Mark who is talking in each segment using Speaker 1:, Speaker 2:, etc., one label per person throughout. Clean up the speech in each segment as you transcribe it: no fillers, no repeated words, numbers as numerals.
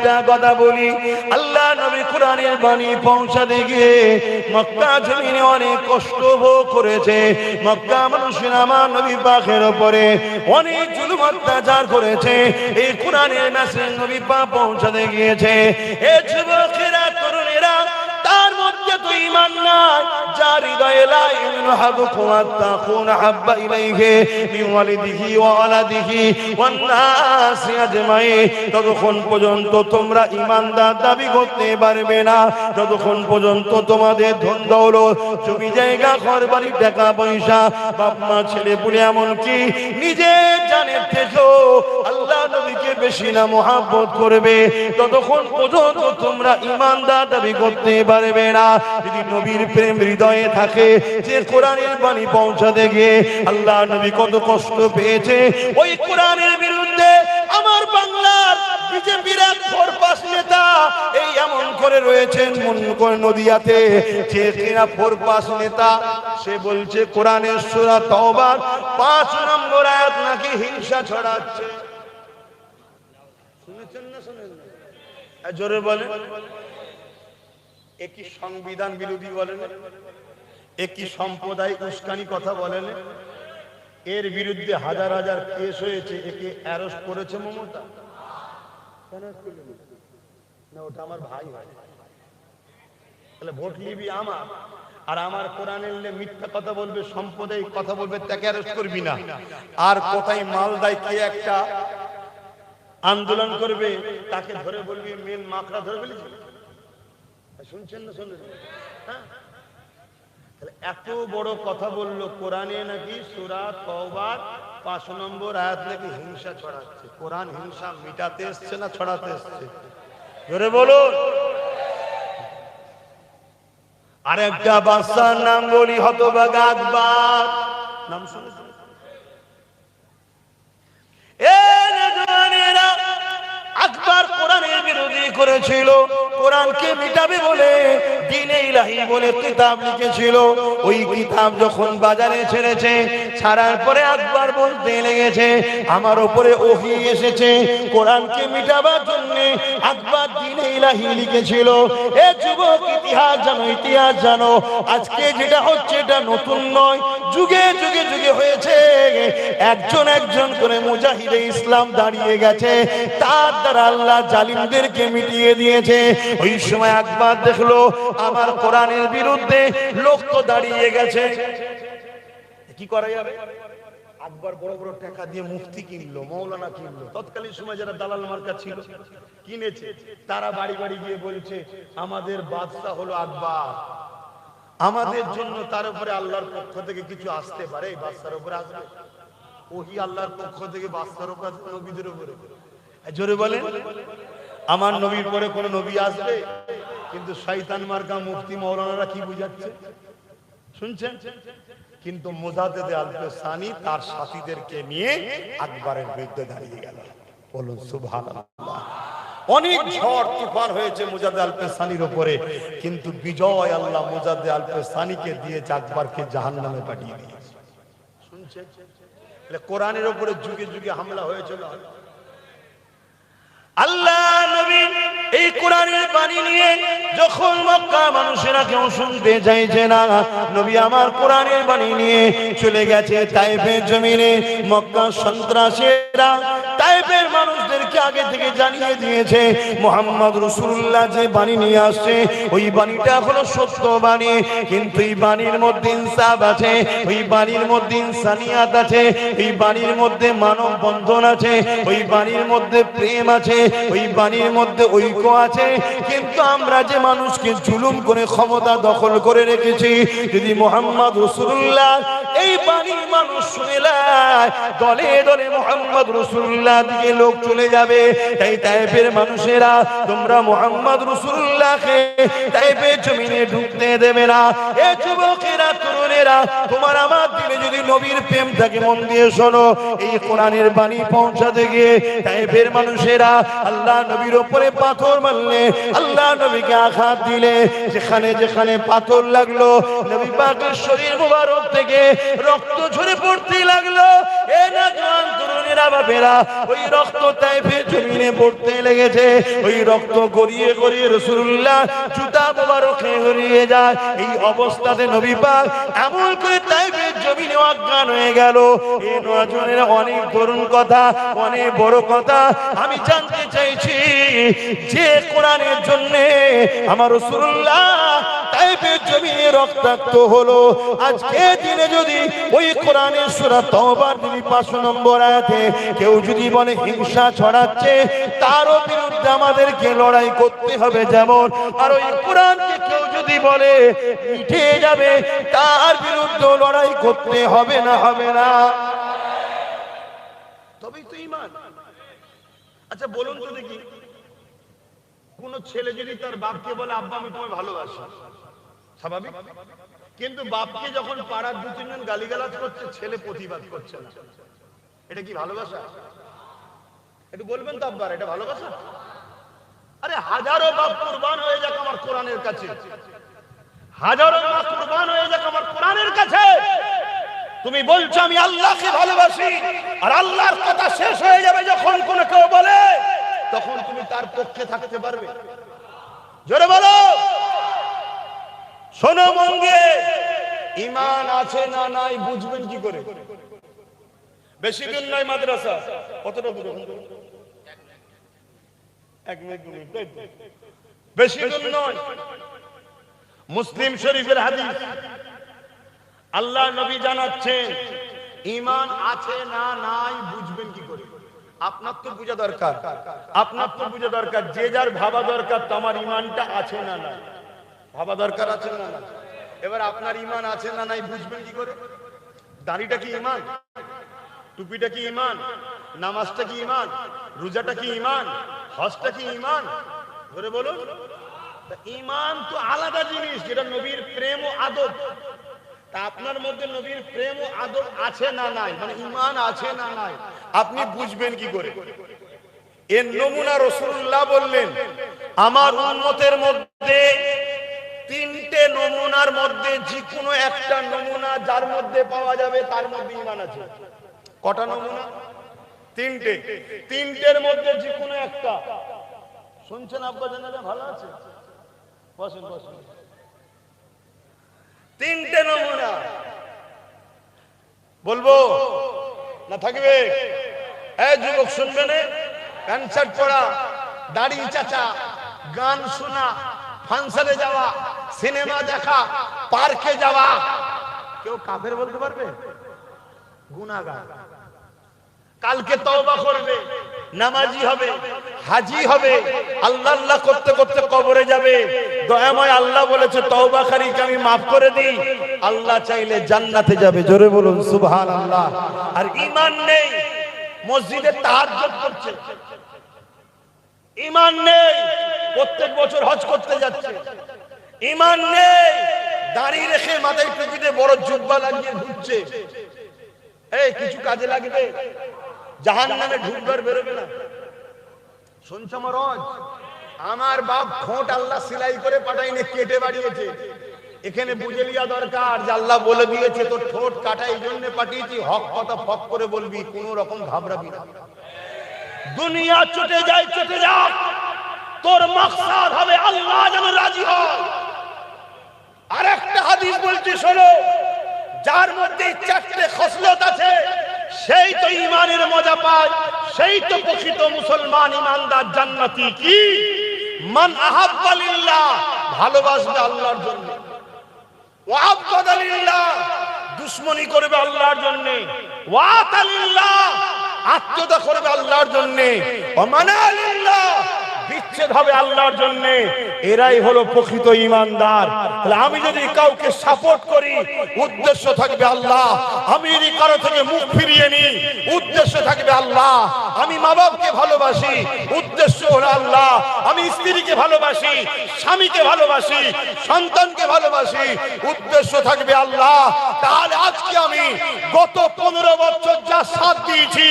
Speaker 1: একটা কথা বলি, আল্লাহ নবী কোরআনের বাণী পৌঁছাতে গিয়ে মক্কা জমিনে অনেক কষ্ট ভোগ করেছে। মক্কা মানুষের আমার নবী পাকের উপরে অনেক জুলুম অত্যাচার করেছে। এই কোরআনের মেসেজ নবী পাক পৌঁছাতে গিয়েছে। এ যুবকেরা, তরুণেরা, তার মধ্যে তো ঈমান নাই, যার হৃদয়ে লা ইলাহা আহাদুকুম আত্তাকুনা হাব্বা ইলাইহি মিন ওয়ালিদিহি ওয়া ওয়ালাদিহি ওয়ান নাসি আজমাইন, ততক্ষণ পর্যন্ত তোমরা ঈমানদার দাবি করতে পারবে না যতক্ষণ পর্যন্ত তোমাদের ধন দৌলত, জমি জায়গা, ঘর বাড়ি, টাকা পয়সা, বাপ মা, ছেলে পুলে, এমনকি নিজের জানের থেকেও আল্লাহ নবীকে বেশি না মহব্বত করবে, ততক্ষণ পর্যন্ত তোমরা ঈমানদার দাবি করতে পারবে না। যদি নবীর প্রেম হৃদয়ে থাকে, যে কোরআনের বাণী পৌঁছাতে গিয়ে আল্লাহ নবী কত কষ্ট পেয়েছে, ওই কোরআনের বিরুদ্ধে আমার বাংলার বিজেপির এক ফোরপাস নেতা এই এমন করে রয়েছেন নদিয়াতে, যে কিনা ফোরপাস নেতা, সে বলছে কোরআনের সূরা তাওবার 5 নম্বর আয়াত নাকি হিংসা ছড়াচ্ছে। শুনেছেন না শুনেন না? জোরে বলেন। একই সংবিধান বিরোধী বলেন, একই সাম্প্রদায়িক উস্কানি কথা বলেন, এর বিরুদ্ধে হাজার হাজার কেস হয়েছে, একে অ্যারেস্ট করেছে মমতা। না, ওটা আমার ভাই হয়, তাহলে ভোট নিবি আমার, আর আমার কোরআনের মিথ্যা কথা বলবে, সাম্প্রদায়িক কথা বলবে, তাকে অ্যারেস্ট করবি না। আর কোথায় মালদায় কে একটা আন্দোলন করবে, তাকে ধরে বলবি মেন মাকড়া ধরে ফেলেছে। শুনছেন না শুনছেন? এত বড় কথা বললো, কোরআনে নাকি সূরা তাওবার 5 নম্বর আয়াত নাকি হিংসা ছড়াচ্ছে। কোরআন হিংসা মিটাতে এসছে না ছড়াতে এসছে? জোরে বলুন। আরেকটা বাদশার নাম বলি, হতভাগা আকবর। নাম শুনেছেন? আকবর কোরআনের বিরোধী করেছিল, কোরআনকে মিটাবে বলে দ্বীনে ইলাহি বলে কিতাব লিখেছিল। ওই কিতাব যখন বাজারে ছেড়েছে, ছাড়ার পরে আকবর বলতে লেগেছে আমার উপরে ওহী এসেছে, কোরআনকে মিটাবার জন্য আকবর দ্বীনে ইলাহি লিখেছিল। এ যুবক, ইতিহাস জানো, ইতিহাস জানো। আজকে যেটা হচ্ছে এটা নতুন নয়, যুগে যুগে যুগে হয়েছে। একজন একজন করে মুজাহিদে ইসলাম দাঁড়িয়ে গেছে, তার দ্বারা আল্লাহ জালিমদেরকে মিটিয়ে দিয়েছে। ওই সময় আকবর দেখলো আমার কোরআনের বিরুদ্ধে লোক তো দাঁড়িয়ে গেছে, কি করা যাবে? আকবর বড় বড় টাকা দিয়ে মুফতি কিনলো, মৌলানা কিনলো। তৎকালীন সময় যারা দালাল মার্কা ছিল, কিনেছে, তারা বাড়ি বাড়ি গিয়ে বলছে আমাদের বাদশা হলো আকবর, আমাদের জন্য তার উপরে আল্লাহর পক্ষ থেকে কিছু আসতে পারে। এই বাদশার উপরে আসবে ওহী আল্লাহর পক্ষ থেকে বাদশার উপরে, নবীদের উপরে। জোরে বলেন, আমার নবীর পরে কোন নবী আসবে? কিন্তু শয়তান মার্কা মুফতি মৌলানারা কি বুঝাচ্ছে শুনছেন? কিন্তু মুজাদ্দেদে আলপে সানি তার সাথীদেরকে নিয়ে আকবরের বিরুদ্ধে দাঁড়িয়ে গেল। বলুন সুবহানাল্লাহ। অনেক ঝড় তুফান হয়েছে মুজাদ্দেদ আলপে সানির উপরে, কিন্তু বিজয় আল্লাহ মুজাদ্দেদ আলপে সানিকে দিয়েছে, আকবরকে জাহান্নামে পাঠিয়ে দিয়েছে। শুনছেন? কোরআনের উপরে যুগে যুগে হামলা হয়েছিল। আল্লাহ নবী এই কোরআনের বাণী নিয়ে যখন মক্কা মানুষেরা কেউ শুনতে চাইছে না, নবী আমার কোরআনের বাণী নিয়ে চলে গেছে তায়েফের জমিনে। মক্কা সন্ত্রাসীরা তায়েফের মানুষদেরকে আগে থেকে জানিয়ে দিয়েছে মুহাম্মদ রাসূলুল্লাহ যে বাণী নিয়ে আসছে, ওই বাণীটা হলো সত্য বাণী, কিন্তু এই বাণীর মধ্যে ইনসাফ আছে, ওই বাণীর মধ্যে ইনসানিয়াত আছে, এই বাণীর মধ্যে মানব বন্ধন আছে, ওই বাণীর মধ্যে প্রেম আছে, ওই বাণীর মধ্যে ঐক্য আছে। কিন্তু আমরা যে মানুষকে জুলুম করে ক্ষমতা দখল করে রেখেছি, যদি মুহাম্মদ রাসূলুল্লাহ এই বাণী মানুষ শুনে নেয়, দলে দলে মুহাম্মদ রাসূলুল্লাহ দিকে লোক চলে যাবে। তাই তায়েফের মানুষেরা তোমরা মুহাম্মদ রাসূলুল্লাহকে তায়েফের জমিনে ঢুকতে দেবে না। এ যুবকেরা, তরুণেরা, তোমার আমার দিলে যদি নবীর প্রেম থাকে, মন দিয়ে শোনো, এই কোরআনের বাণী পৌঁছাতে গিয়ে তায়েফের মানুষেরা আল্লাহ নবীর উপরে পাথর মারলে, আল্লাহ নবীকে আঘাত দিলে, যেখানে যেখানে পাথর লাগলো নবী পাকের শরীর মুবারক থেকে রক্ত ঝরে পড়তে লাগলো। এ না জওয়ান তরুণেরা বাপেরা, ওই রক্ত তাইফের জমিনে পড়তে লেগেছে। ওই রক্ত গড়িয়ে গড়িয়ে রাসূলুল্লাহ জুতা মোবারকে গড়িয়ে যায়। এই অবস্থাতে নবী পাক এমন করে তাইফের জমিনে অজ্ঞান হয়ে গেল। এই নওজওয়ানেরা অনেক তরুণ কথা, অনেক বড় কথা। আমি জানতে চাইছি যে কোরআনের জন্য আমার রাসূলুল্লাহ তাইফের জমিনে রক্তাক্ত হলো, আজকে দিনে যদি ওই কোরআনের সূরা তওবার 5 নম্বর আয়াতে কেউ যদি বলে হিংসা ছড়াচ্ছে, তারও বিরুদ্ধে আমাদেরকে লড়াই করতে হবে যেমন, আর ওই কোরআনকে কেউ যদি বলে মিটে যাবে, তার বিরুদ্ধে লড়াই করতে হবে না, হবে না? তবেই তো ঈমান। আচ্ছা বলুন তো দেখি, কোন ছেলে যদি তার বাপকে বলে আব্বা আমি তোমায় ভালোবাসি, স্বাভাবিক, কিন্তু বাপকে যখন পাড়ার 2-3 জন গালিগালাজ করছে, ছেলে প্রতিবাদ করছে না, এটা কি ভালোবাসা? একটু বলবেন তো আব্বা, এটা ভালোবাসা? আরে হাজারো বাপ কুরবান হয়ে যাক আমার কোরআনের কাছে, হাজারো মা কুরবান হয়ে যাক আমার কোরআনের কাছে, তুমি বলছো আমি আল্লাহকে ভালোবাসি, আর আল্লাহর কথা শেষ হয়ে যাবে যখন কোন কেউ বলে, তখন তুমি তার পক্ষে থাকতে পারবে? জোরে বলো। শোনো মঙ্গে, ঈমান আছে না নাই বুঝবেন কি করে? বেশি দিন নয় মাদ্রাসা, কতটা দূর? 1 মিনিট, বেশি দিন নয়। মুসলিম শরীফের হাদিস, আল্লাহ নবী জানাচ্ছেন ঈমান আছে না নাই বুঝবেন কি করে? আপনার তো বুঝা দরকার, আপনার তো বুঝা দরকার, যে যার ভাবা দরকার তোমার ঈমানটা আছে না নাই, ভাবা দরকার আছে না নাই। এবার আপনার ঈমান আছে না নাই বুঝবেন কি করে? দাড়িটা কি ঈমান? টুপিটা কি ঈমান? নামাজটা কি ঈমান? রোজাটা কি ঈমান? হজটা কি ঈমান? ধরে বলুন। ঈমান তো আলাদা জিনিস, যেটা নবীর প্রেম ও আদব। তা আপনার মধ্যে নবীর প্রেম ও আদব আছে না নাই, মানে ঈমান আছে না নাই, আপনি বুঝবেন কি করে? এর নমুনা রাসূলুল্লাহ বললেন, আমার উম্মতের মধ্যে 3টে নমুনার মধ্যে যে কোনো একটা নমুনা যার মধ্যে পাওয়া যাবে তার মধ্যে ঈমান আছে। কটা নমুনা? 3টে। 3টের মধ্যে যে কোনো একটা। শুনছেন আব্বা জানেন? ভালো আছে, বসেন বসেন। 3টে নমুনা বলবো না থাকবে? এই যুবক শুনবেন, প্যান্ট শার্ট পরা, দাড়ি চাচা, গান শোনা, ফাংশনে যাওয়া, সিনেমা দেখা, পার্কে যাওয়া, কেউ কাফের বলতে পারবে? গুনাহগার। কালকে তওবা করবে, নামাজি হবে, হাজি হবে, আল্লাহ আল্লাহ করতে করতে কবরে যাবে। দয়াময় আল্লাহ বলেছে তওবাকারীকে আমি মাফ করে দিই, আল্লাহ চাইলে জান্নাতে যাবে। জোরে বলুন সুবহানাল্লাহ। আর ঈমান নেই, মসজিদে তাহাজ্জুদ করছে, ঈমান নেই, প্রত্যেক বছর হজ করতে যাচ্ছে, ঈমান নেই, দাড়ি রেখে মাথায় টুপিতে বড় জুব্বা লাগিয়ে ঘুরছে। এই কিছু কাজে লাগবে? জাহান্নামে ঢুকবে আর বেরোবে না। শুনছ মরজ, আমার বাপ ঠোঁট আল্লাহ সেলাই করে পাঠাইনি, কেটে বাড়িয়েছে। এখানে বুঝে লিয়া দরকার যে আল্লাহ বলে দিয়েছে তোর ঠোঁট কাটা এই জন্য পাঠিয়েছি, হক কথা ফক করে বলবি, কোন রকম ঘাবড়াবি না। দুনিয়া চটে যায়, চটে যাক, তোর মাকসাদ হবে আল্লাহ যেন রাজি হয়। আর একটা হাদিস বলছি শোনো, যার মধ্যে 4টে খসলত আছে সেই তো ঈমানের মজা পায়, সেই তো প্রকৃত মুসলমান, ঈমানদার, জান্নাতি। কি? মান আহাব্বা লিল্লাহ, ভালোবাসবে আল্লাহর জন্য, ওয়া আবগাদা লিল্লাহ, দুশমনি করবে আল্লাহর জন্য, ওয়া তালিল্লাহ, আত্মীয়তা করবে আল্লাহর জন্য, ওয়া মানা লিল্লাহ, বিচ্ছেদ হবে আল্লাহর জন্য। এরাই হলো প্রকৃত ঈমানদার। তাহলে আমি যদি কাউকে সাপোর্ট করি, উদ্দেশ্য থাকবে আল্লাহ। আমি যদি কারো থেকে মুখ ফিরিয়ে নিই, উদ্দেশ্য থাকবে আল্লাহ। আমি মা বাপকে ভালোবাসি, উদ্দেশ্য হলো আল্লাহ। আমি স্ত্রীকে ভালোবাসি, স্বামীকে ভালোবাসি, সন্তানকে ভালোবাসি, উদ্দেশ্য থাকবে আল্লাহ। তাহলে আজকে আমি গত 15 বছর যা সাথ দিয়েছি,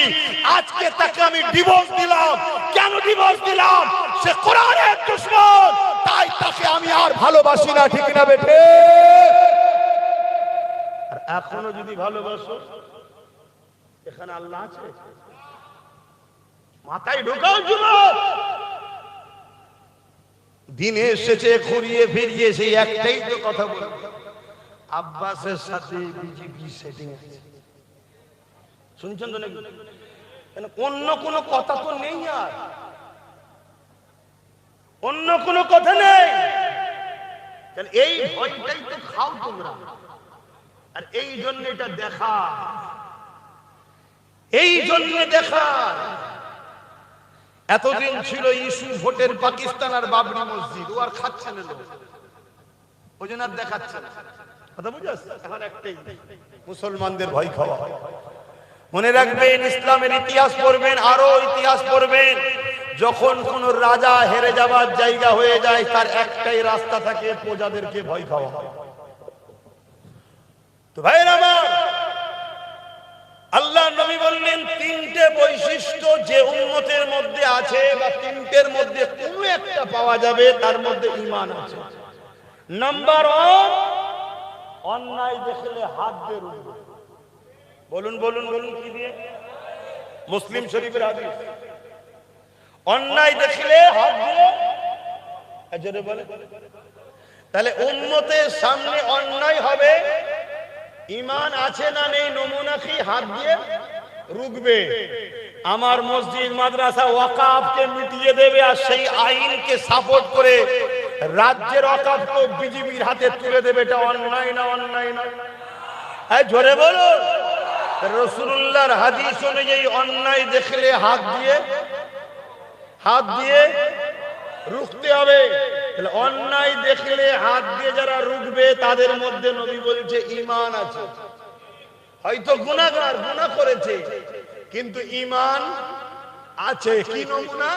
Speaker 1: আজকে তাকে আমি ডিভোর্স দিলাম। কেন ডিভোর্স দিলাম? সে কোরআনের দুশমন, তাই তাকে আমি আর ভালোবাসি না। ঠিক না বেটে? আর এখনো যদি ভালোবাসো, এখানে আল্লাহ আছে? মাথায় ঢোকাও যুবক। দিনে এসেছে ঘুরিয়ে ফিরিয়ে সেই একটাই তো কথা বলে, আব্বাসের সাথে বিজেপি সেটিং আছে। শুনছেন তো নাকি? অন্য কোনো কথা তো নেই, আর অন্য কোনো কথা নেই। এই ভয়টাই তো খাও তোমরা, আর এই জন্য এটা দেখা, এই জন্য দেখা। এতদিন ছিল ইস্যু ভোটের পাকিস্তান আর বাবরি মসজিদ, ও আর খাচ্ছে না লোক, ওই জন্য আর দেখাচ্ছে না। কথা বুঝে আসছে? এখন একটাই, মুসলমানদের ভয় খাওয়া। মনে রাখবেন, ইসলামের ইতিহাস পড়বেন, আরো ইতিহাস পড়বেন, যখন কোন রাজা হেরে যাবার জায়গা হয়ে যায়, তার একটাই রাস্তা থাকে, প্রজাদেরকে ভয় খাওয়া। তো ভাইরা আমার, আল্লাহ নবী বললেন তিনটে বৈশিষ্ট্য যে উম্মতের মধ্যে আছে, বা তিনটের মধ্যে কোনো একটা পাওয়া যাবে, তার মধ্যে ঈমান আছে। নাম্বার 1, অন্যায় দেখলে হাত দিয়ে রুখবে। বলুন বলুন বলুন, কি দিয়ে? মুসলিম শরীফের হাদিস। অন্যায় দেখলে হাত দিয়ে, জোরে বলে। তাহলে উম্মতের সামনে অন্যায় হবে, ঈমান আছে না নেই নমুনা কি? হাত দিয়ে রুখবে। আমার মসজিদ মাদ্রাসা ওয়াকাফকে মিটিয়ে দেবে, আর সেই আইনকে সাপোর্ট করে রাজ্যের ওয়াকাফকে বিজেপির হাতে তুলে দেবে। এটা অন্যায় না? অন্যায় না? হ্যাঁ, জোরে বলো। রাসূলুল্লাহর হাদিস অনুযায়ী অন্যায় দেখলে হাত দিয়ে রুখতে হবে। তাহলে অন্যায় দেখলে হাত দিয়ে যারা রুখবে, তাদের মধ্যে নবী বলছে ঈমান আছে। হয়তো গুনাহগার, গুনাহ করেছে, কিন্তু ঈমান আছে। কি নমুনা?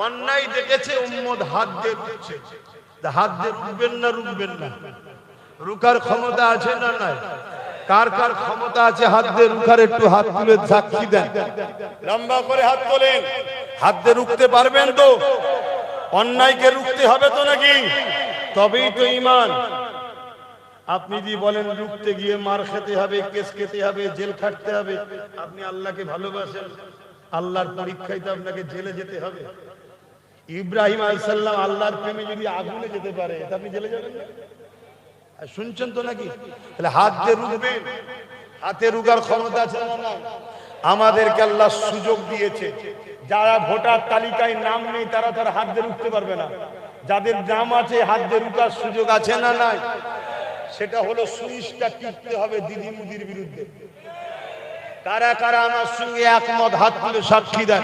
Speaker 1: অন্যায় দেখেছে, উম্মত হাত দিয়ে রুখছে। হাত দিয়ে রুখবেন না? রুখবেন না? রুকার ক্ষমতা আছে না নাই? কার কার ক্ষমতা আছে হাত দিয়ে রুখার? একটু হাত তুলে সাক্ষী দেন, লম্বা করে হাত তোলেন। হাত দিয়ে রুখতে পারবেন তো? অন্যায়কে রুখতে হবে তো নাকি? তবেই তো ঈমান। আপনি যদি বলেন রুখতে গিয়ে মার খেতে হবে, কেস খেতে হবে, জেল খাটতে হবে, আপনি আল্লাহকে ভালোবাসেন? আল্লাহর পরীক্ষায় তো আপনাকে জেলে যেতে হবে। ইব্রাহিম আলাইহিস সালাম আল্লাহর প্রেমে যদি আগুনে যেতে পারে, তা আপনি জেলে যাবেন না? শুনছেন তো নাকি? তাহলে হাত দিয়ে রুখবেন। হাতে রুখার ক্ষমতা আছে না না? আমাদেরকে আল্লাহ সুযোগ দিয়েছে। যারা ভোটার তালিকায় নাম নেই, তারা হাত দিয়ে রুখতে পারবে না। যাদের নাম আছে, হাত দিয়ে রুখার সুযোগ আছে না নাই? সেটা হলো সুইচটা টিপতে হবে দিদি মুদির বিরুদ্ধে। কারা কারা আমার সঙ্গে একমত? হাত তুলে সাক্ষী দেন।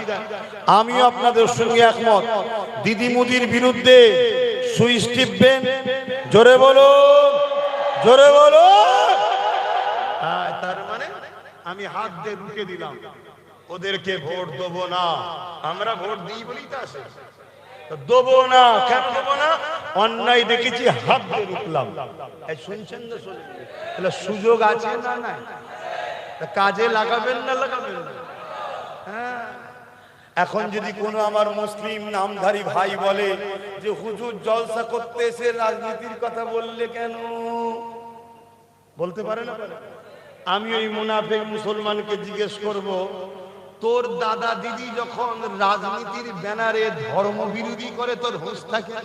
Speaker 1: আমিও আপনাদের সঙ্গে একমত। দিদি মুদির বিরুদ্ধে সুইচ টিপবেন। জোরে বলো, জোরে বলো। তার মানে আমি হাত দিয়ে রুখে দিলাম, ওদেরকে ভোট দেবো না। আমরা ভোট দিই বলেই তো আসে, দেবো না। কেন দেবো না? অন্যায় দেখেছি, হাত দিয়ে রুখলাম। শুনছেন না? তাহলে সুযোগ আছে না নাই? কাজে লাগাবেন না লাগাবেন না? হ্যাঁ। এখন যদি কোনো আমার মুসলিম নামধারী ভাই বলে যে হুজুর জলসা করতে এসে রাজনীতির কথা বললে কেন, বলতে পারে না? আমি ওই মুনাফিক মুসলমানকে জিজ্ঞেস করব, তোর দাদা দিদি যখন রাজনীতির ব্যানারে ধর্ম বিরোধী করে, তোর হুঁশ থাকে?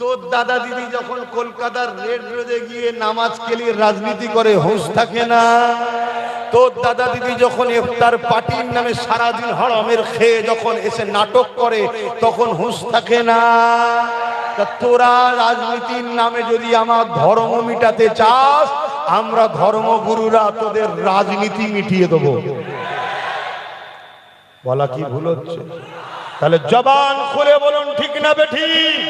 Speaker 1: তোর দাদা দিদি যখন কলকাতার রেড রোডে গিয়ে নামাজ কেলিয়ে রাজনীতি করে, হুঁশ থাকে না? তোর দাদা দিদি যখন ইফতার পার্টির নামে সারাদিন হারামের খেয়ে যখন এসে নাটক করে, তখন হুঁশ থাকে না? তোরা রাজনীতির নামে যদি আমার ধর্ম মিটাতে চাস, আমরা ধর্মগুরুরা তোদের রাজনীতি মিটিয়ে দেবো। বলা কি ভুল হচ্ছে? তাহলে জবান খুলে বলুন, ঠিক না বেঠিক?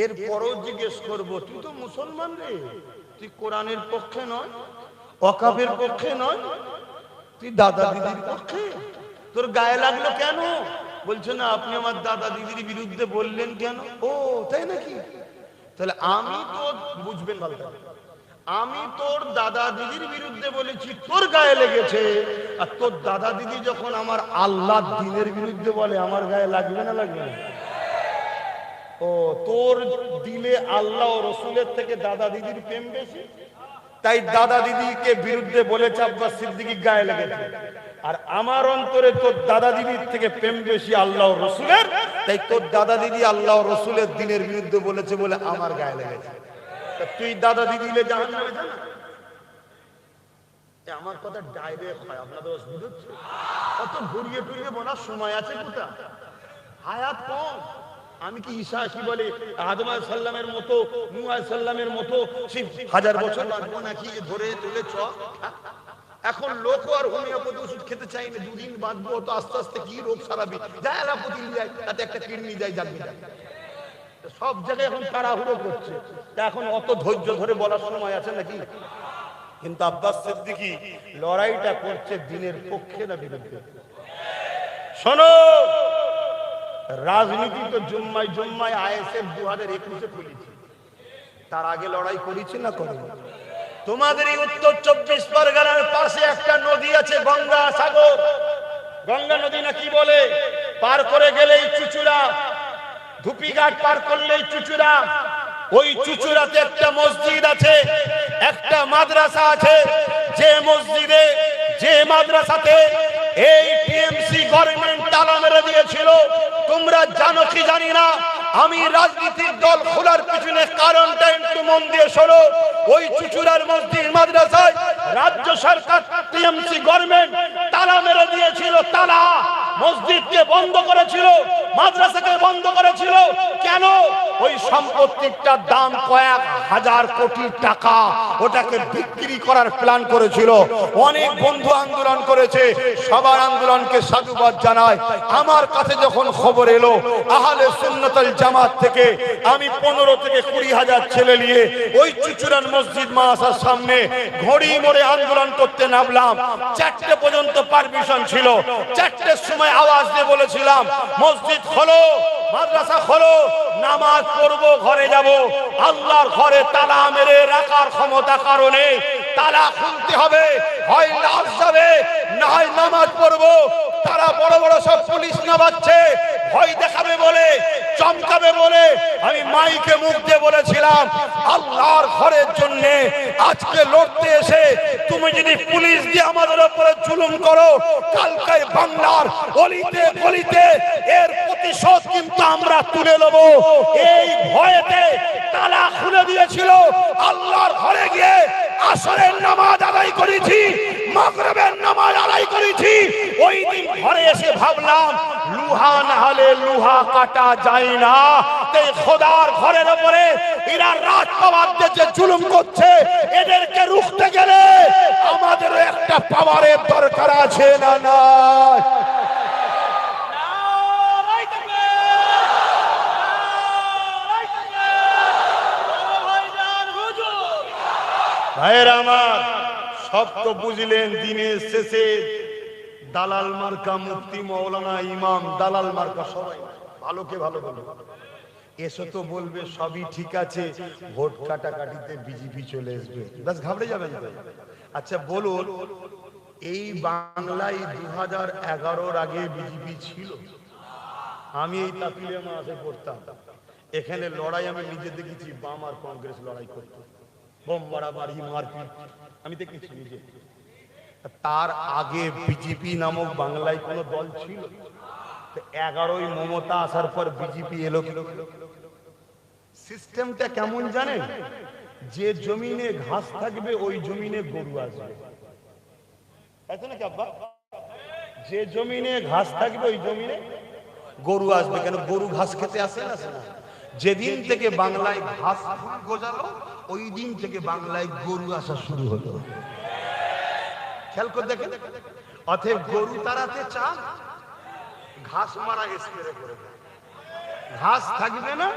Speaker 1: এরপরও জিজ্ঞেস করবো, তুই তো মুসলমান রে, তুই কোরআনের পক্ষে নয়, ওয়াকাফের পক্ষে নয়, তুই দাদা দিদির পক্ষে, তোর গায়ে লাগলো কেন? বলছে না, আপনি আমার দাদা দিদির বিরুদ্ধে বললেন কেন? ও তাই নাকি? তাহলে আমি তো, বুঝবেন ভালো, আমি তোর দাদা দিদির বিরুদ্ধে বলেছি, তোর গায়ে লেগেছে। আর তোর দাদা দিদি যখন আমার আল্লাহ দ্বীনের বিরুদ্ধে বলে, আমার গায়ে লাগবে না লাগবে না? ও তোর দিলে আল্লাহ ও রসুলের থেকে দাদা দিদির প্রেম বেশি, তাই দাদা দিদিকে বিরুদ্ধে বলেছে আব্বাস সিদ্দিকী গায়ে লেগেছে। আর আমার অন্তরে তোর দাদা দিদির থেকে প্রেম বেশি আল্লাহ রসুলের, তাই তোর দাদা দিদি আল্লাহ রসুলের দিনের বিরুদ্ধে বলেছে বলে আমার গায়ে লেগেছে। তুই দাদা দিদি জাহান্নামে যা না। আমার কথা ডাইরেক্ট হয়, আপনাদের অসুবিধা হচ্ছে? কত ঘুরিয়ে টুরিয়ে বলার সময় আছে কোথা? হায়াত কম। আমি কি ঈসা কি বলে আদম আলাইহিস সালামের মতো, নূহ আলাইহিস সালামের মতো 1000 বছর লাগবে নাকি ধরে তুলে চ? এখন লোক আর হোমিওপ্যাথি ওষুধ খেতে চাই না, দুদিন বাঁচবো তো আস্তে আস্তে কি রোগ সারাবি, যা অ্যালোপ্যাথি নিয়ে যায়, তাতে একটা কিডনি যায় যাবি। সব জায়গায় এখন তাড়াহুড়ো করছে, তা এখন অত ধৈর্য ধরে বলার সময় আছে নাকি? কিন্তু আব্বাস সিদ্দিকী লড়াইটা করছে দিনের পক্ষে না বিরুদ্ধে? শোনো, রাজনীতি তো জুম্মায় জুম্মায় আইএসএফ 2021-এ খুলেছে, তার আগে লড়াই করেছি না করিনি? তোমাদের এই উত্তর 24 পরগনার পাশে একটা নদী আছে গঙ্গা সাগর, গঙ্গা নদী না কি বলে, পার করে গেলেই চুচুড়া, ধুপিঘাট পার করলেই চুচুড়া। ওই চুচুড়াতে একটা মসজিদ আছে, একটা মাদ্রাসা আছে। যে মসজিদে, যে মাদ্রাসাতে এই টিএমসি গভর্নমেন্ট তালা মেরে দিয়েছিল, তোমরা জানো কি জানি না, আমি রাজনীতির দল খোলার পিছনে কারণটা একটু মন দিয়ে শোনো। ওই চুচুড়ার মসজিদ মাদ্রাসায় রাজ্য সরকার টিএমসি গভর্নমেন্ট তালা মেরে দিয়েছিল। তালা মসজিদকে বন্ধ করেছিল, মাদ্রাসাকে বন্ধ করেছিল। কেন? ওই সম্পত্তিটার দাম কয়েক হাজার কোটি টাকা, ওটাকে বিক্রি করার প্ল্যান করেছিল। অনেক বন্ধু আন্দোলন করেছে, সবার আন্দোলনকে সাধুবাদ জানায়। আমার কাছে যখন খবর এলো আহলে সুন্নাতুল জামাত থেকে, আমি 15 থেকে 20 হাজার ছেলে নিয়ে ওই চুচুড়ার মসজিদ মাদ্রাসার সামনে ঘড়ি মোড়ে আন্দোলন করতে নামলাম। 4টে পর্যন্ত পারমিশন ছিল। 4টের সময় আওয়াজ দিয়ে বলেছিলাম, মসজিদ খোলো, মাদ্রাসা খোলো, নামাজ পড়বো, ঘরে যাব। আল্লাহর ঘরে তালা মেরে রাখার ক্ষমতা কারণে তালা খুলতে হবে, হয় লাশ যাবে না হয় নামাজ পড়বো। তারা বড় বড় সব পুলিশ নামাচ্ছে, ভয় দেখাবে বলে, চমকাবে বলে। আমি মাইকে মুখ দিয়ে বলেছিলাম, আল্লাহর ঘরের জন্য আজকে লড়তে এসে তুমি যদি পুলিশ দিয়ে আমাদের উপরে জুলুম করো, কালকে বাংলার অলিতে গলিতে এর প্রতিশোধ কিন্তু আমরা তুলে নেব। এই ভয়েতে তালা খুলে দিয়েছিল। আল্লাহর ঘরে গিয়ে আসরের নামাজ আদায় করেছি, মাগরিবের নামাজ আদায় করেছি। ওই দিন ঘরে এসে ভাবলাম, লুহা না হলে লুহা কাটা যায় না। তাই খোদার ঘরের উপরে এরা রাত পাওয়ার যে জুলুম করছে, এদেরকে রুখতে গেলে আমাদেরও একটা পাওয়ারের দরকার আছে না? না ভাইয়ের আমার, সব তো বুঝলেন। দিনের শেষে দালাল মার্কা মুফতি, মাওলানা, ইমাম, দালাল মার্কা সবাই ভালোকে ভালো বলবে। এসো তো বলবে সবই ঠিক আছে, ভোট কাটাকাটিতে বিজেপি চলে আসবে, ব্যাস ঘাবড়ে যাবেন তো। আচ্ছা বলুন, এই বাংলায় 2011-র আগে বিজেপি ছিল? আমি এই তাপিলে মাসে পড়তাম, এখানে লড়াই আমি নিজে দেখেছি। বাম আর কংগ্রেস লড়াই করতো, বোম মারামারি, মারপিট আমি দেখেছি নিজে। তার আগে বিজেপি নামক বাংলায় কোন দল ছিল? 11ই মমতা আসার পর বিজেপি এলো। সিস্টেমটা কেমন জানেন? যে জমিনে ঘাস থাকবে ওই জমিনে গরু আসবে, তাই তো নাকি আব্বা? যে জমিনে ঘাস থাকবে ওই জমিনে গরু আসবে। কেন? গরু ঘাস খেতে আসে না? যেদিন থেকে বাংলায় ঘাস গজালো, ওই দিন থেকে বাংলায় গরু আসা শুরু হলো। খেয়াল করে দেখেন। অতএব গরু তাড়াতে চান, ঘাস মারা স্প্রে করে দেন। ঘাস থাকবে না,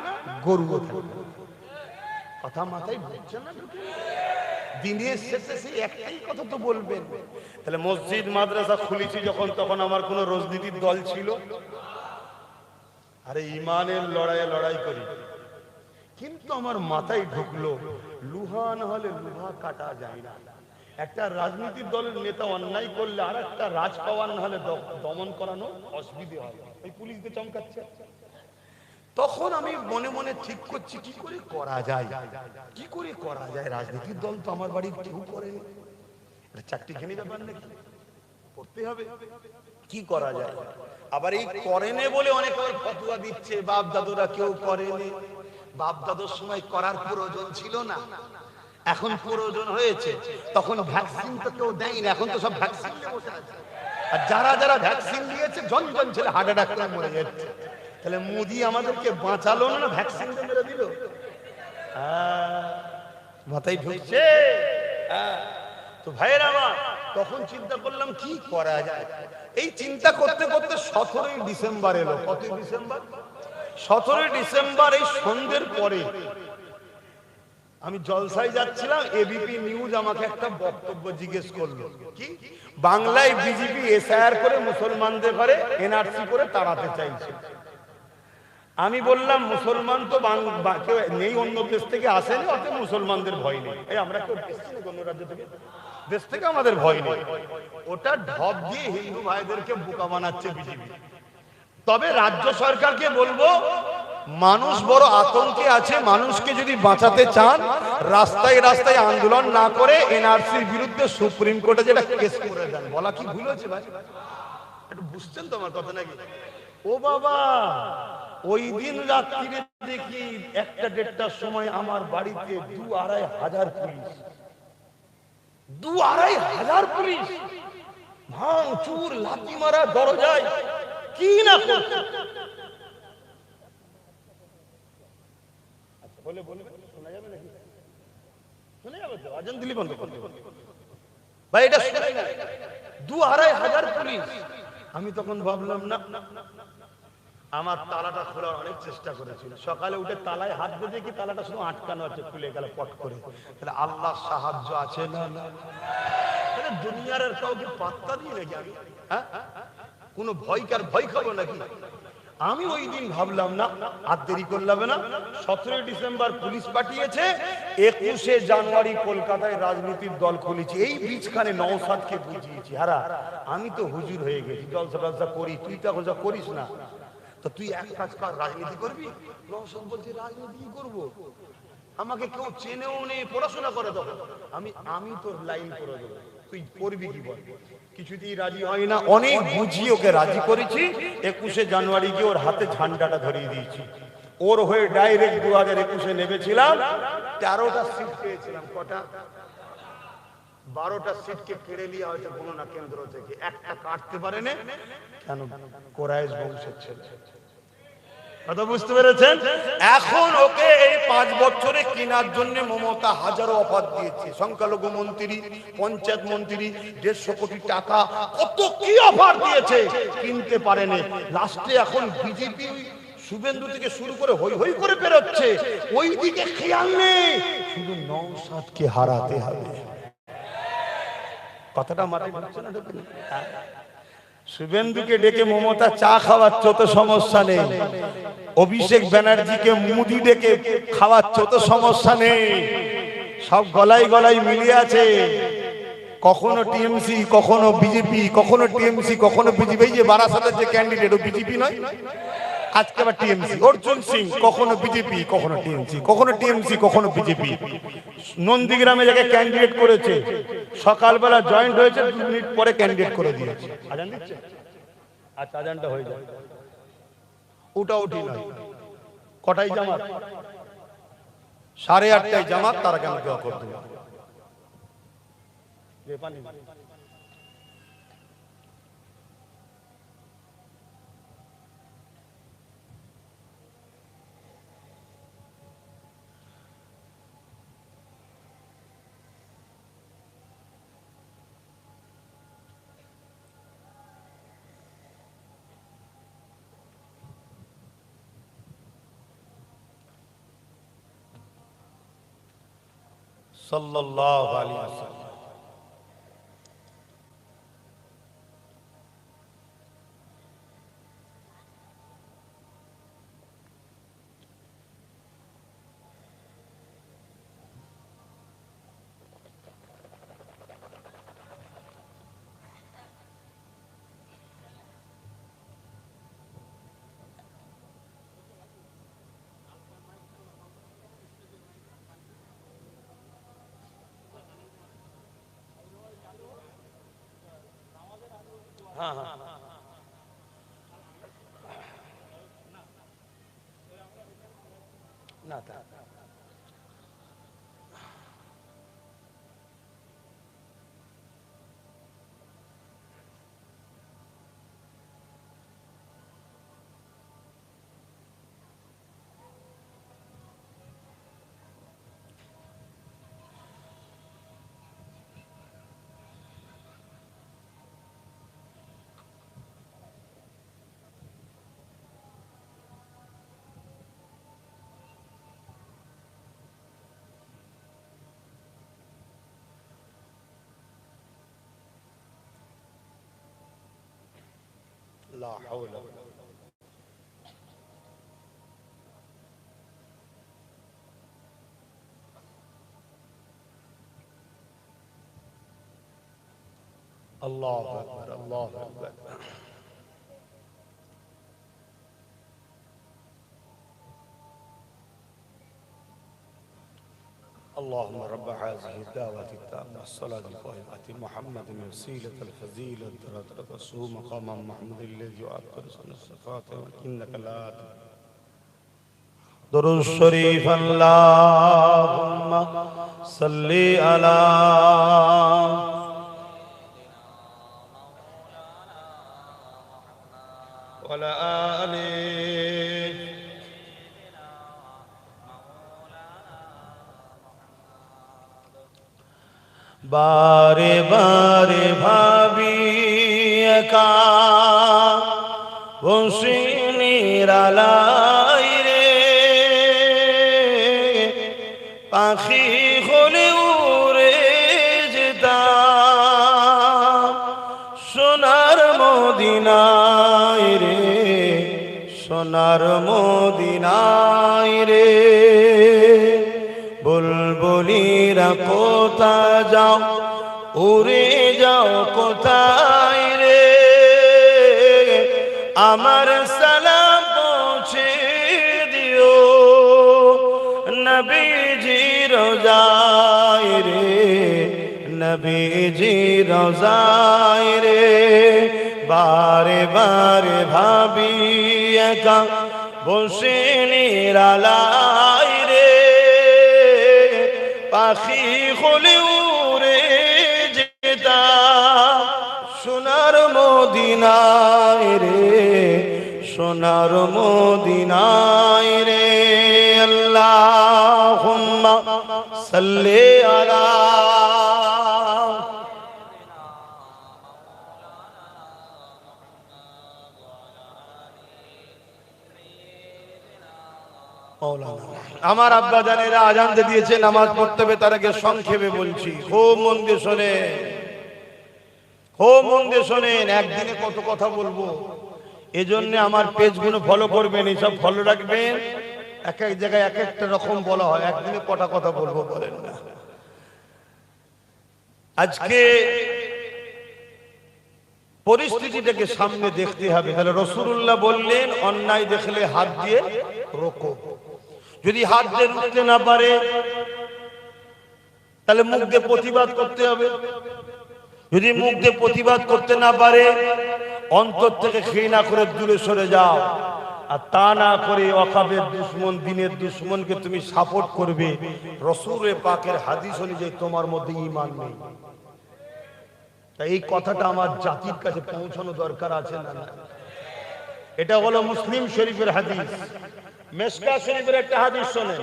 Speaker 1: গরু থাকবে। কথা মাথায় বুঝছে না? দিনের শেষে সেই একটাই কথা তো বলবেন। তাহলে মসজিদ মাদ্রাসা খুলেছি যখন, তখন আমার কোন রাজনীতির দল ছিল? আরে ইমানের লড়াইয়ে লড়াই করি। কিন্তু আমার মাথায় ঢুকলো, লুহা না হলে লুহা কাটা যায় না। একটা রাজনৈতিক দলের নেতা অন্যায় করলে আর একটা রাজ পাওয়ার না হলে দমন করানো অসুবিধে হয়। এই পুলিশকে চমকাচ্ছে। তখন আমি মনে মনে ঠিক করছি কি করে করা যায়, কি করে করা যায়। রাজনীতির দল তো আমার বাড়ির কেউ করেনি, এটা চারটিখানি ব্যাপার নাকি, করতে হবে, কি করা যায়। আবার এই করেনে বলে অনেক আবার ফতোয়া দিচ্ছে বাপ দাদুরা কেউ করেনি। বাপ দাদুর সময় করার প্রয়োজন ছিল না, এখন প্রয়োজন হয়েছে। তখন ভ্যাকসিন তো কেউ দেয়নি, এখন তো সব ভ্যাকসিন নিয়ে বসে আছে। আর যারা যারা ভ্যাকসিন দিয়েছে জন জন ছেলে হার্ট অ্যাটাক করে মরে যাচ্ছে। তাহলে মোদি আমাদেরকে বাঁচালো না, ভ্যাকসিন মেরে দিল। মাথায় ঢুকছে। তো ভাইয়ের আমার তখন চিন্তা করলাম কি করা যায়। এই চিন্তা করতে করতে 17ই ডিসেম্বর এলো। কত ডিসেম্বর? 17ই ডিসেম্বর এই সন্ধ্যের পরে আমি জলসায় যাচ্ছিলাম, এবিপি নিউজ আমাকে একটা বক্তব্য জিজ্ঞেস করলো, কি বাংলায় বিজেপি এসআইআর করে মুসলমানদের ঘরে এনআরসি করে তাড়াতে চাইছে। আমি বললাম মুসলমান তো কেউ নেই, অন্য দেশ থেকে আসেনি, অতএব মুসলমানদের ভয় নেই। এই আমরা কেউ এসেছি না অন্য রাজ্য থেকে, দেশ থেকে আমাদের ভয় নেই। ওটা ঢপ দিয়ে হিন্দু ভাইদেরকে বোকা বানাচ্ছে বিজেপি। তবে রাজ্য সরকারকে বলবো, মানুষ বড় আতঙ্কে আছে, মানুষকে যদি বাঁচাতে চান রাস্তায় রাস্তায় আন্দোলন না করে এনআরসির বিরুদ্ধে সুপ্রিম কোর্টে যেটা কেস করে দেন। বলা কি ভুল হচ্ছে ভাই? একটু বুঝছেন তো আমার কথা নাকি? ও বাবা, ওই দিন রাত্রিরে দেখি 1টা-1:30টার সময় আমার বাড়িতে 2-2.5 হাজার পুলিশ, 2-2.5 হাজার পুলিশ ভাঙ চুর লাথি মারা দরজায় কি না করছে। বলে বলে শোনা যাবে নাকি? শোনা যাবে তো? আজান দিলি বন্ধ করতে ভাই, এটা শোনাই না। 2-2.5 হাজার পুলিশ। আমি তখন ভাবলাম না, আমার তালাটা খোলার অনেক চেষ্টা করেছিল। সকালে উঠে তালায় হাত দিয়ে দেখি তালাটা শুধু আটকানো আছে, খুলে গেল পট করে। তাহলে আল্লাহর সাহায্য আছে না? না, তাহলে দুনিয়ার আর কাউকে পাত্তা দিই নাকি আমি? হ্যাঁ, কোনো ভয়কার ভয় খাবো নাকি? আমি ওই দিন ভাবলাম না, আর দেরি করলাম না। 17ই ডিসেম্বর পুলিশ পাঠিয়েছে, 21শে জানুয়ারি কলকাতায় রাজনীতির দল খুলেছি। এই বীজখানে নওশাদকে বুঝিয়েছি, হারা আমি তো হুজুর হয়ে গেছি, জলসা টলসা করি, তুই তো এখন করিস না, তো তুই এক কাজ কর, রাজনীতি করবি। নওশাদ বলছে রাজনীতি করবো, আমাকে কেউ চেনেও নেই, পড়াশোনা করে তখন। আমি তোর লাইন করে দেবো, তুই করবি কি বল। কিছুতেই রাজি হয় না, অনেক বুঝিয়ে ওকে রাজি করেছি। 21শে জানুয়ারি গিয়ে ওর হাতে ঝান্ডাটা ধরিয়ে দিয়েছি। ওর হয়ে ডাইরেক্ট 2021-এ নেমেছিলাম। 13টা সিট পেয়েছিলাম। কটা? 12টা সিটকে কেড়ে নিয়ে হয়তো কোনো না কেন্দ্র থেকে একটা কাটতে পারে না। কেন? কোরাইশ বংশের ছেলে। কথা বুঝতে পেরেছেন? এখন ওকে এই 5 বছরে কেনার জন্য মমতা হাজারো অফার দিয়েছে। সংখ্যালঘু মন্ত্রী, পঞ্চায়েত মন্ত্রী, 150 কোটি টাকা, কত কি অফার দিয়েছে, কিনতে পারেনি। লাস্টে এখন বিজেপি শুভেন্দু থেকে শুরু করে হই হই করে বেরোচ্ছে, ওই দিকে খেয়াল নেই, শুধু নওশাদকে হারাতে হবে। কথাটা মাথায় ঢুকছে না? শুভেন্দুকে ডেকে মমতা চা খাওয়াচ্ছ তো সমস্যা নেই, অভিষেক ব্যানার্জিকে মুদি ডেকে খাওয়াচ্ছ তো সমস্যা নেই, সব গলায় গলায় মিলিয়ে আছে। কখনো টিএমসি, কখনো বিজেপি, কখনো টিএমসি, কখনো বিজেপি। এই যে বারাসাতের যে ক্যান্ডিডেট, ও বিজেপি নয়, আজকে আবার টিএমসি। অর্জুন সিং কখনো বিজেপি, কখনো টিএমসি, কখনো টিএমসি, কখনো বিজেপি। নন্দীগ্রামে যাকে ক্যান্ডিডেট করেছে, সকালবেলা জয়েন্ট হয়েছে, 2 মিনিট পরে ক্যান্ডিডেট করে দিয়েছে। আজান দিচ্ছে, আচ্ছা আজানটা হয়ে যায়, ওটা উঠি নয়। কটাই জামাত? 8:30টায় জামাত, তারা কেন দোয়া করতে হবে? সাল্লাল্লাহু আলাইহি ওয়াসাল্লাম। হ্যাঁ হ্যাঁ না তা لا حول الله أكبر الله أكبر اللهم رب هذه الدعوة التامة الصلاة القائمة محمد وسيلة الفضيلة درجة الرسول مقام محمود الذي يؤثر سنة الصفات إنك لا درود الشريف اللهم صل على وعلى آله বারে বারে ভাবি একা বসে নিরালাই রে পাখি হলে উড়ে যেতাম সোনার মদিনায় রে সোনার মদিনায় রে বুলবুলিরা কোথায় যাও উড়ে যাও কোথায় রে আমার সালাম পৌঁছে দিও নবীজি রোজায় রে নবীজি রোজায় রে বারে বারে ভাবি একা বসে নিরালায় রে পাখি হলে উড়ে যেতাম সোনার মদিনায় রে সোনার মদিনায় রে আল্লাহুম্মা সাল্লি আলা আমার আব্বা জানেরা আজান দিয়েছে নামাজ পড়তে হবে তার আগে সংক্ষেপে বলছি খুব মন দিয়ে শোনেন খুব মন দিয়ে শোনেন একদিনে কত কথা বলবো এজন্য আমার পেজগুলো ফলো করবেন এইসব ফলো রাখবেন এক এক জায়গায় এক একটা রকম বলা হয় একদিনে কটা কথা বলবো বলেন না আজকে পরিস্থিতিটাকে সামনে দেখতে হবে তাহলে রাসূলুল্লাহ বললেন অন্যায় দেখলে হাত দিয়ে রোকো যদি হাত দিয়ে রুখতে না পারে তাহলে মুখ দিয়ে প্রতিবাদ করতে হবে যদি মুখ দিয়ে প্রতিবাদ করতে না পারে অন্তর থেকে ঘৃণা করে দূরে সরে যাও আর তা না করে ওয়াকাফের দুশমন দ্বীনের দুশমনকে তুমি সাপোর্ট করবে রাসূল পাকের হাদিস অনুযায়ী তোমার মধ্যে ঈমান নেই তাই এই কথাটা আমার জাতির কাছে পৌঁছানো দরকার আছে না এটা হলো মুসলিম শরীফের হাদিস মিশকাত শরীফের একটা হাদিস শুনেন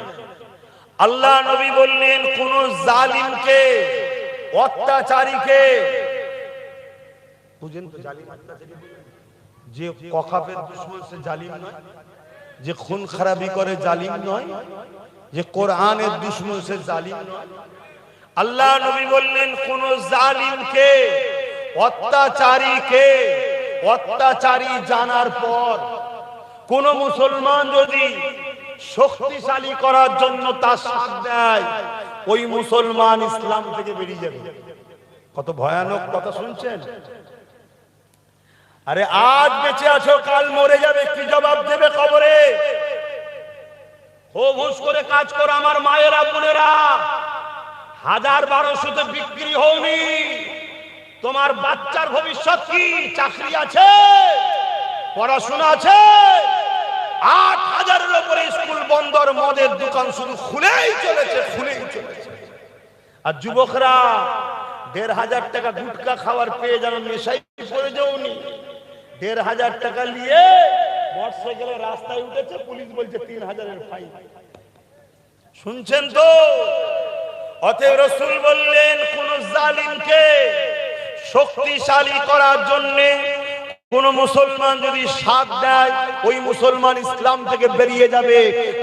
Speaker 1: আল্লাহ নবী বললেন কোন জালিমকে অত্যাচারীকে বুঝেন তো জালিম অত্যাচারী যে ওয়াকাফের দুশমন সে জালিম নয় যে খুন খারাপি করে জালিম নয় যে কোরআনের দুশমন সে জালিম নয় আল্লাহ নবী বললেন কোন জালিমকে অত্যাচারীকে অত্যাচারী জানার পর কোন মুসলমান যদি শক্তিশালী করার জন্য তার সাথ দেয় ওই মুসলমান ইসলাম থেকে বেরিয়ে যাবে কত ভয়ানক কথা শুনছেন আরে আজ বেঁচে আছো কাল মরে যাবে কি জবাব দেবে কবরে ও হুঁশ করে কাজ করো আমার মায়েরা বোনেরা 1000-1200 বিক্রি হওনি তোমার বাচ্চার ভবিষ্যৎ কি? চাকরি আছে, পড়াশোনা আছে। 8,000-এর উপরে স্কুল বন্দর, মদের দোকান শুধু খুলেই চলেছে। আর যুবকরা 1,500 টাকা গুটকা খাওয়ার পেয়ে যেন নেশাই করে যাওনি। 1,500 টাকা নিয়ে মোটরসাইকেলে রাস্তায় উঠেছে, পুলিশ বলছে 3,000-এর ফাইন। শুনছেন তো? অতএব রাসূল বললেন, কোন জালিমকে শক্তিশালী করার জন্য কোন মুসলমান যদি সাথ দেয়, ওই মুসলমান ইসলাম থেকে বেরিয়ে যাবে।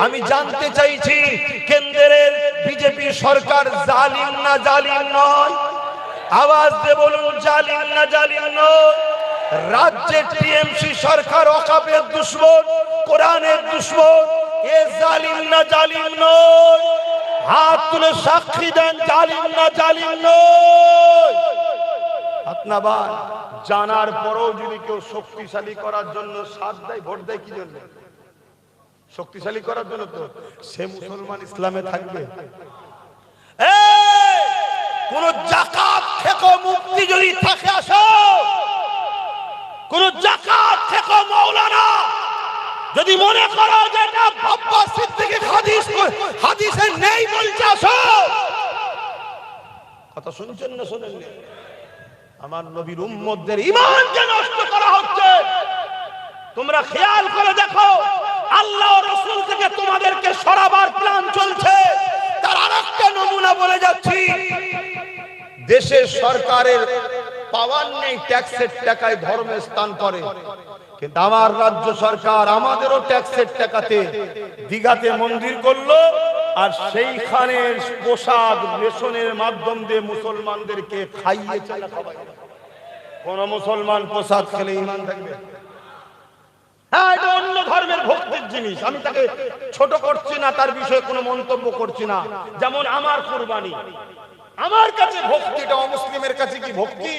Speaker 1: আমি জানতে চাইছি, কেন্দ্রের বিজেপি সরকার জালিম না জালিম নয়? আওয়াজ দিয়ে বলুন, জালিম না জালিম নয়? রাজ্যের টিএমসি সরকার ওয়াকফের দুশমন, কোরআনের দুশমন, এ জালিম না জালিম নয়? হাত তুলে সাক্ষী দেন, জালিম না জালিম নয়? আপনার জানার পরেও যদি কেউ শক্তিশালী করার জন্য সাথ দেয়, ভোট দেয় কি জন্য? শক্তিশালী করার জন্য। তো সে মুসলমান ইসলামে থাকবে? কোন যাকাত থেকে মুক্তি যদি থাকে, আসো। কোন যাকাত থেকে মাওলানা যদি মনে করো যে না, আব্বাস সিদ্দিকী হাদিসে নেই বলছে, আসো। কথা শুনছেন না শোনেন? আমার নবীর উম্মতদের ঈমানকে নষ্ট করা হচ্ছে। তোমরা খেয়াল করে দেখো, আল্লাহ ও রাসূল থেকে তোমাদেরকে সরাবার প্ল্যান চলছে। তার আরেকটা নমুনা বলে যাচ্ছি, দেশের সরকারের পাওয়ার নেই, ট্যাক্সের টাকায় ধর্মের স্থান করে, কিন্তু আমার রাজ্য সরকার আমাদেরও ট্যাক্সের টাকাতে দিঘাতে মন্দির করলো, আর সেইখানে পোশাক রেশনের মাধ্যম দিয়ে মুসলমানদেরকে খাইয়ে চালা খাওয়ায়। কোন মুসলমান পোশাক খেলে ঈমান থাকবে? হ্যাঁ, এটা অন্য ধর্মের ভক্তির জিনিস, আমি তাকে ছোট করছি না, তার বিষয়ে কোনো মন্তব্য করছি না। যেমন আমার কুরবানি আমার কাছে ভক্তি, এটা অমুসলিমের কাছে কি ভক্তি?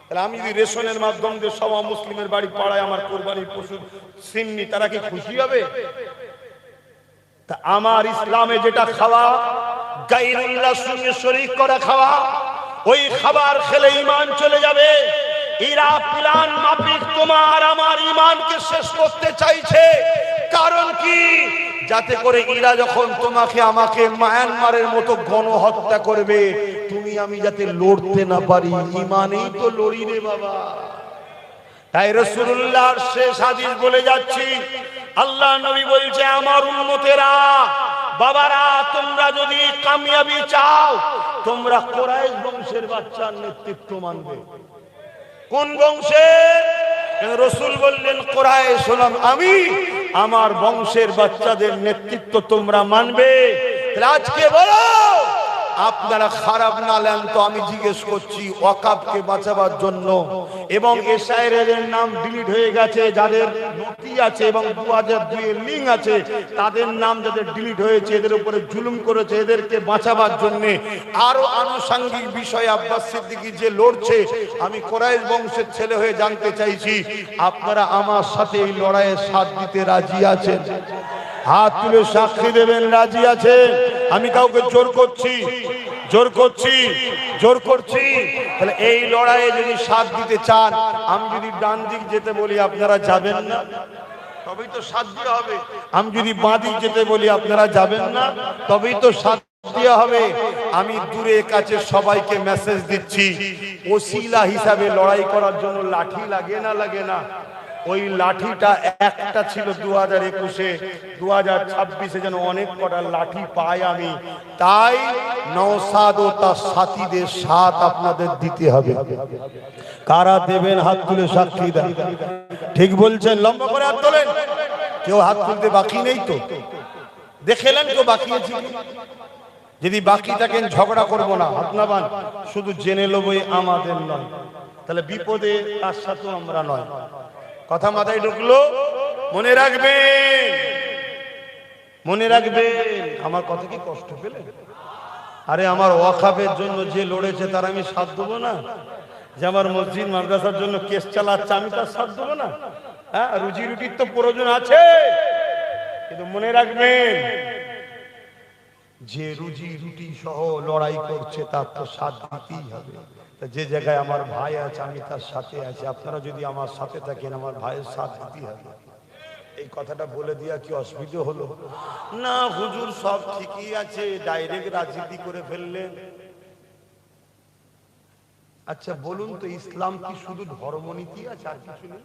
Speaker 1: তাহলে আমি যদি রেশনের মাধ্যম দিয়ে সব মুসলিমের বাড়ি পাড়ায় আমার কুরবানির পশু সিন্নি, তারা কি খুশি হবে? তা আমার ইসলামে যেটা খাওয়া, গায়রুল্লাহর সঙ্গে শরীক করা খাওয়া, ওই খাবার খেলে ঈমান চলে যাবে। এরা প্ল্যান মাফিক তোমার আমার ঈমানকে শেষ করতে চাইছে। কারণ কি? যাতে করে এরা যখন তোমাকে আমাকে মায়ানমারের মতো গণহত্যা করবে, তুমি আমি যাতে লড়তে না পারি। ঈমানেই তো লড়ি রে বাবা। তাই রাসূলুল্লাহর শেষ হাদিস বলে যাচ্ছি, আল্লাহ নবী বলছে, আমার উম্মতেরা, বাবারা, তোমরা যদি কামিয়াবি চাও, তোমরা কুরাইশ বংশের বাচ্চার নেতৃত্ব মানবে। কোন বংশের? রাসূল বললেন, কুরাইশ হলাম আমি, আমার বংশের বাচ্চাদের নেতৃত্ব তোমরা মানবে। আজকে বলো, আপনারা খারাপ না নেন তো আমি জিজ্ঞেস করছি, ওয়াকফকে বাঁচাবার জন্য এবং এসআইআর এর নাম ডিলিট হয়ে গেছে, যাদের নথি আছে এবং 2002 এর লিঙ্ক আছে, তাদের নাম যাদের ডিলিট হয়েছে, এদের উপরে জুলুম করেছে, এদেরকে বাঁচাবার জন্য আরো আনুষঙ্গিক বিষয় আব্বাস সিদ্দিকী যে লড়ছে, আমি কুরাইশ বংশের ছেলে হয়ে জানতে চাইছি, আপনারা আমার সাথে এই লড়াইয়ে সাথ দিতে রাজি আছেন? হাত তুলে সাক্ষী দেবেন রাজি আছে? আমি কাউকে জোর করছি? তাহলে এই লড়াইয়ে যদি সাথ দিতে চান, আমি যদি ডান দিক যেতে বলি আপনারা যাবেন না, তবেই তো সাথ দেওয়া হবে। আমি যদি বাঁ দিক যেতে বলি আপনারা যাবেন না, তবেই তো সাথ দেওয়া হবে। আমি দূরে কাছে সবাইকে মেসেজ দিচ্ছি, ওসিলা হিসাবে লড়াই করার জন্য লাঠি লাগে না লাগে না? ওই লাঠিটা একটা ছিল 2021-এ, 2026-এ যেন অনেক কটা লাঠি পাই আমি। তাই নওশাদ ও তার সাথীদের সাথ আপনাদের দিতে হবে। কারা দেবেন হাত তুলে সাক্ষী দেন। ঠিক বলছেন? লম্বা করে হাত তোলেন। কেউ হাত তুলতে বাকি নেই তো? দেখেলেন কেউ বাকি আছে? যদি বাকি থাকেন ঝগড়া করব না, হাত নামান, শুধু জেনে লবই আমাদের নয়, তাহলে বিপদে তার সাথে আমরা নয়। কথা মাথায় ঢুকলো? মনে রাখবেন। আমার কথা কি কষ্ট পেলেন? আরে আমার ওয়াকফের জন্য যে লড়েছে তার আমি সাথ দেবো না? যে আমার মসজিদ মাদ্রাসার জন্য কেস চালাচ্ছে, আমি তার সাথ দেবো না? হ্যাঁ, রুজি রুটির তো প্রয়োজন আছে, কিন্তু মনে রাখবেন, যে রুজি রুটি সহ লড়াই করছে তার তো সাথ দিতেই হবে। যে জায়গায় আমার ভাই আছে আমি তার সাথে আছি, আপনারা যদি আমার সাথে থাকেন আমার ভাইয়ের সাথ দিতেই হবে। এই কথাটা বলে দিয়া কি অসুবিধা হলো? না হুজুর সব ঠিকই আছে, ডাইরেক্ট রাজনীতি করে ফেললেন। আচ্ছা বলুন তো, ইসলাম কি শুধু ধর্মনীতি আছে আর কিছু নেই?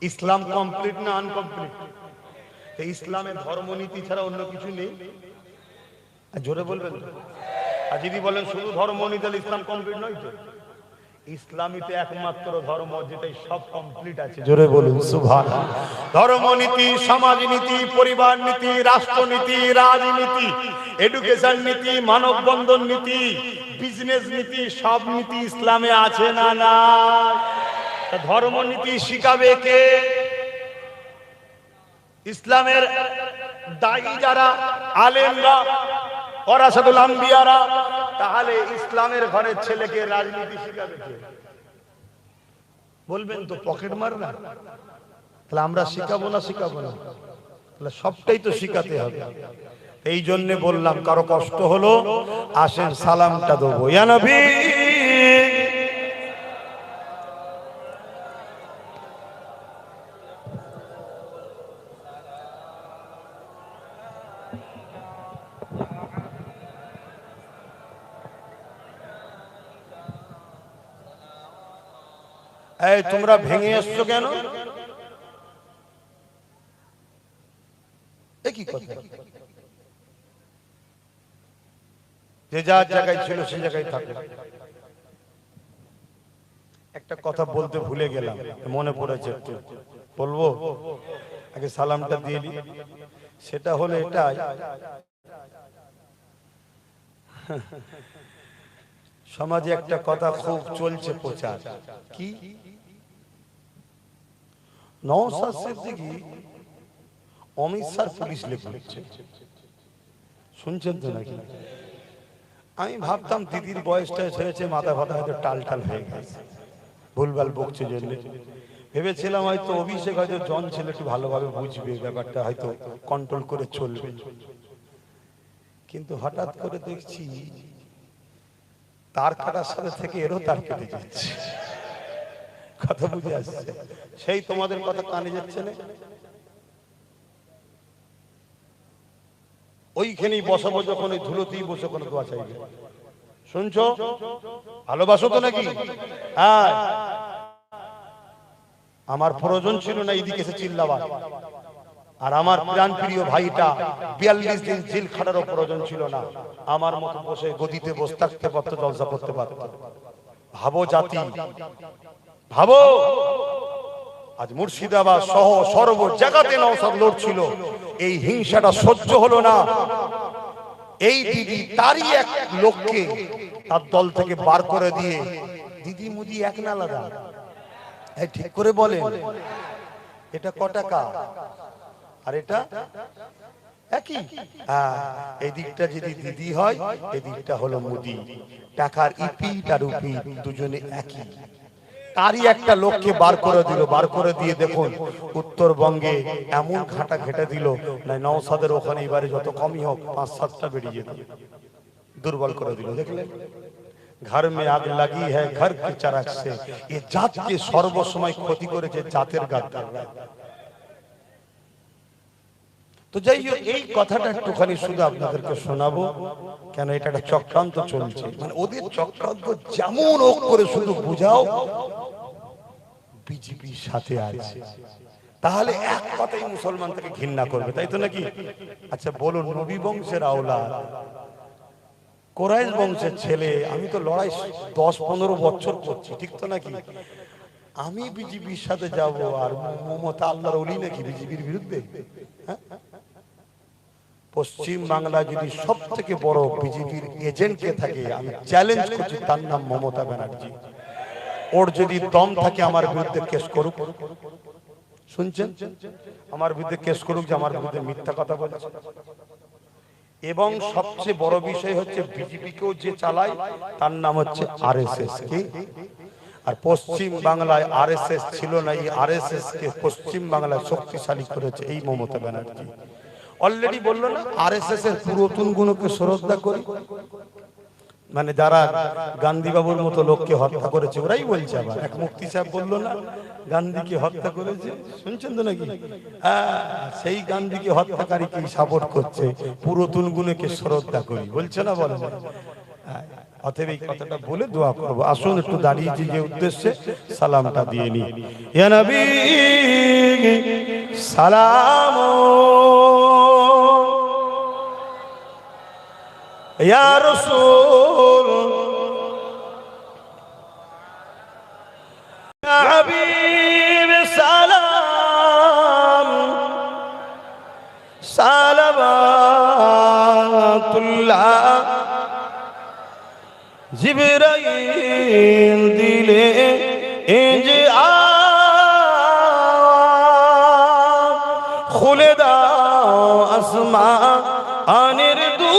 Speaker 1: ইসলাম কমপ্লিট না আনকমপ্লিট? ইসলামের ধর্মনীতি ছাড়া অন্য কিছু নেই? জোরে বলবেন। আর যদি বলেন শুধু ধর্মনীতি তাহলে ইসলাম কমপ্লিট নয় তো? ইসলামই তো একমাত্র ধর্ম যেটাই সব কমপ্লিট আছে। জোরে বলুন সুবহানাল্লাহ। ধর্মনীতি, সমাজনীতি, পরিবার নীতি, রাষ্ট্রনীতি, রাজনীতি, এডুকেশন নীতি, মানব বন্ধন নীতি, বিজনেস নীতি, সব নীতি ইসলামে আছে না না? ধর্মনীতি শিখাবে কে? ইসলামের দায়ী যারা আলেমরা, ওয়ারাসাতুল আম্বিয়ারা, তাহলে ইসলামের ঘরের ছেলেকে রাজনীতি শিখাবে কে? বলবেন তো পকেট মার না? তাহলে আমরা শিখাবো না? শিখাবো না? তাহলে সবটাই তো শিখাতে হবে। এই জন্য বললাম কারো কষ্ট হলো আসেন সালামটা দেবো। ইয়া নবী, এই তোমরা ভেঙে এসছো কেন? একই কথা, যে যার জায়গায় ছিল সে জায়গায় থাকে। একটা কথা বলতে ভুলে গেলাম, মনে পড়েছে, একটু বলবো। আগে সালামটা দিয়ে দিই। সেটা হলো এটাই, সমাজে একটা কথা খুব চলছে প্রচার, কি নওশাদ সিদ্দিকী অমিত শাহ পুলিশ লেখছে, শুনছেন তো নাকি? আমি ভাবতাম দিদির বয়সটা হয়েছে, মাথা ফাতা হয়তো টাল টাল হয়ে গেছে, ভুলভাল বকছে জন্য ভেবেছিলাম হয়তো অভিষেক হয়তো জন ছেলে একটু ভালোভাবে বুঝবে ব্যাপারটা, হয়তো কন্ট্রোল করে চলবে। কিন্তু হঠাৎ করে দেখছি তার কাটার সাথে থেকে এরও তার কেটে যাচ্ছে। কথা বুঝে আসছে? সেই তোমাদের কথা কানে যাচ্ছে না? ওইখানেই বসাবো, যখন ওই ধুলোতেই বসে কোনো দোয়া চাইবে। শুনছো? ভালোবাসো তো নাকি? হ্যাঁ, আমার প্রয়োজন ছিল না এইদিকে এসে চিল্লাবার, আর আমার প্রাণ প্রিয় ভাইটা 42 দিন জেল খাটারও প্রয়োজন ছিল না। আমার মতো বসে গদিতে বসে থাকতে পারতো, জলসা করতে পারতো। ভাবো জাতি, ভাবো আজ মুর্শিদাবাদ সহ সর্ব জায়গাতে নওশাদ লড়ছিল, এই হিংসাটা সহ্য হলো না। এই দিদি তারই এক লোককে তার দল থেকে বার করে দিয়ে, দিদি মুদি এক না আলাদা? ঠিক করে বলেন, এটা ক টাকা আর এটা একই? এই দিকটা যদি দিদি হয়, এই দিকটা হলো মুদি। টাকার ইপি আর উপি দুজনে একই। তারই একটা লোককে বার করে দিল, বার করে দিয়ে দেখুন উত্তরবঙ্গে এমন ঘাটা ঘেটে দিল, না নওশাদের ওখানে এবারে যত কমই হোক 5-7টা বেরিয়ে যেত, দুর্বল করে দিল। দেখলেন, ঘর মে আগ লাগি হ্যায় ঘর কি চারাক সে, এই জাতকে সর্বসময় ক্ষতি করেছে জাতের গাদ্দাররা। তো যাই হোক, এই কথাটা একটুখানি শুধু আপনাদেরকে শোনাবো, কেন এটা একটা চক্রান্ত চলছে। মানে ওদের চক্রান্ত যেমন হোক করে শুধু বুঝাও বিজেপির সাথে আছে, তাহলে এক কথাই মুসলমান থেকে ঘৃণা করবে, তাই তো নাকি? আচ্ছা বলুন, নবী বংশের আওলাদ, কোরাইশ বংশের ছেলে, আমি তো লড়াই 10-15 বছর করছি, ঠিক তো নাকি? আমি বিজেপির সাথে যাব, আর মমতা আল্লাহর ওলি নাকি বিজেপির বিরুদ্ধে? পশ্চিম বাংলা যদি সব থেকে বড় বিজেপির এজেন্ট কে থাকে, আমি চ্যালেঞ্জ করছি, তার নাম মমতা ব্যানার্জি। ওর যদি দম থাকে আমার বিরুদ্ধে কেস করুক, শুনছেন? আমার বিরুদ্ধে কেস করুক যে আমার বিরুদ্ধে মিথ্যা কথা বলেছে। এবং সবচেয়ে বড় বিষয় হচ্ছে বিজেপিকেও যে চালায় তার নাম হচ্ছে আরএসএস। কি? আর পশ্চিম বাংলায় আরএসএস ছিল না, এই আরএসএস কে পশ্চিম বাংলায় শক্তিশালী করেছে এই মমতা ব্যানার্জি। অলরেডি বললো না আরএসএস এর পুরাতন গুণকে শ্রদ্ধা করি, মানে যারা গান্ধী বাবুর মতো লোককে হত্যা করেছে ওরাই বলছে। আবার এক মুফতি সাহেব বললো না গান্ধীকে হত্যা করেছে, শুনছেন তো নাকি? সেই গান্ধীকে হত্যাকারীকে সাপোর্ট করছে, পুরাতন গুণকে শ্রদ্ধা করি বলছে না, বলে না। অতএব এই কথাটা বলে দোয়া করবো। আসুন একটু দাঁড়িয়ে যে উদ্দেশ্যে সালামটা দিয়ে নি। ইয়া নবী সালাম, ইয়া রাসূল, ইয়া হাবিব সালাম, সালাওয়াতুল্লাহ। জিবরাইল দিলে এ যে খুলে দাও আসমানের দু